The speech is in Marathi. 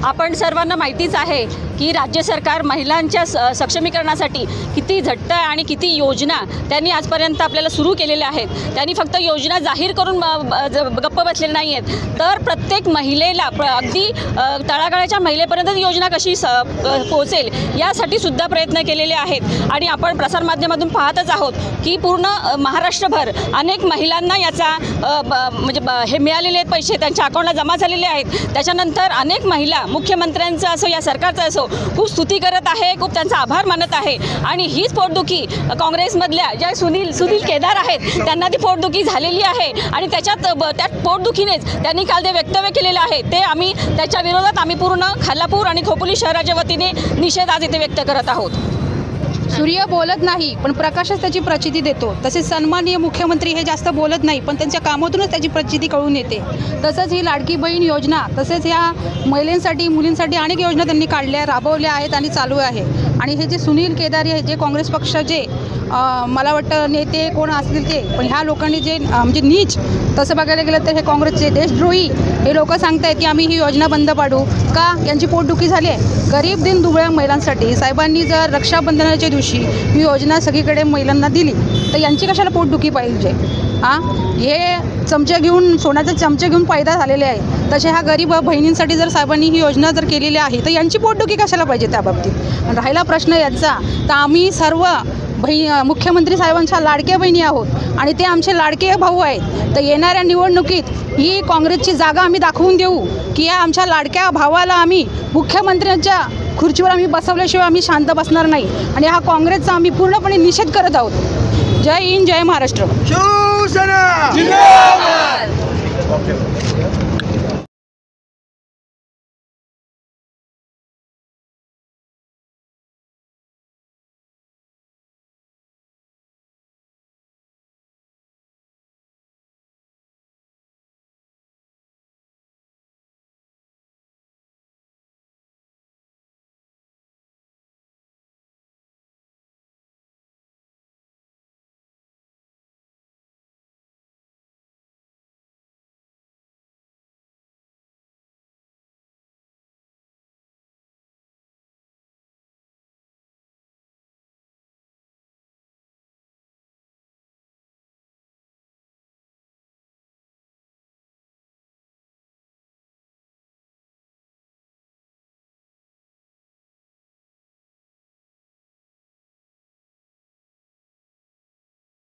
आपण सर्वांना माहितीच आहे की राज्य सरकार महिलांच्या सक्षमीकरणासाठी किती झट्ट आणि किती योजना त्यांनी आजपर्यंत आपल्याला सुरू केलेल्या आहेत। त्यांनी फक्त योजना जाहीर करून गप्प बसलेले नाही आहेत, तर प्रत्येक महिलेला अगदी तळागाळाच्या महिलेपर्यंत योजना कशी पोहोचेल यासाठी सुद्धा प्रयत्न केलेले आहेत। आणि आपण प्रसारमाध्यमातून पाहतच आहोत की पूर्ण महाराष्ट्रभर अनेक महिलांना याचा म्हणजे हे मिळालेले आहेत, पैसे त्यांच्या अकाउंटला जमा झालेले आहेत। त्याच्यानंतर अनेक महिला मुख्यमंत्र्यांचं असो या सरकारचं असो खूप स्तुती करत आहे, खूप त्यांचा आभार मानत आहे। आणि हीच पोटदुखी काँग्रेसमधल्या ज्या सुनील केदार आहेत त्यांना ती पोटदुखी झालेली आहे आणि त्या पोटदुखीनेच त्यांनी काल ते वक्तव्य केलेलं आहे। ते आम्ही त्याच्या विरोधात आम्ही पूर्ण खालापूर आणि खोपोली शहराच्या वतीने निषेध आज इथे व्यक्त करत आहोत। सूर्य बोलत नाही पण प्रकाशच त्याची प्रचिती देतो। तसेच सन्माननीय मुख्यमंत्री हे जास्त बोलत नाही पण त्यांच्या कामातूनच त्याची प्रचिती कळून येते। तसंच ही लाडकी बहीण योजना, तसेच ह्या महिलांसाठी मुलींसाठी अनेक योजना त्यांनी काढल्या, राबवल्या आहेत आणि चालू आहे। आणि हे जे सुनील केदार हे जे काँग्रेस पक्षाचे मला वाटतं नेते कोण असतील ते, पण ह्या लोकांनी जे म्हणजे नीच, तसं बघायला गेलं तर हे काँग्रेसचे देशद्रोही हे लोक सांगत आहेत की आम्ही ही योजना बंद पाडू का? यांची पोटदुखी झाली आहे। गरीब दिन दुबळ्या महिलांसाठी साहेबांनी जर रक्षाबंधनाच्या दिवशी ही योजना सगळीकडे महिलांना दिली तर यांची कशाला पोटदुखी पाहिजे? हे चमचे घेऊन, सोन्याचे चमचे घेऊन पैदा झालेले आहे। तसे ह्या गरीब बहिणींसाठी जर साहेबांनी ही योजना जर केलेली आहे तर यांची पोटदुखी कशाला पाहिजे त्या बाबतीत? राहिला प्रश्न यांचा, तर आम्ही सर्व मुख्यमंत्री साहेबांच्या लाडक्या बहिणी आहोत आणि ते आमचे लाडके भाऊ आहेत। तर येणाऱ्या निवडणुकीत ही काँग्रेसची जागा आम्ही दाखवून देऊ की या आमच्या लाडक्या भावाला आम्ही मुख्यमंत्र्यांच्या खुर्चीवर आम्ही बसवल्याशिवाय आम्ही शांत बसणार नाही। आणि हा काँग्रेसचा आम्ही पूर्णपणे निषेध करत आहोत। जय हिंद, जय महाराष्ट्र। शिवसेना जिंदाबाद।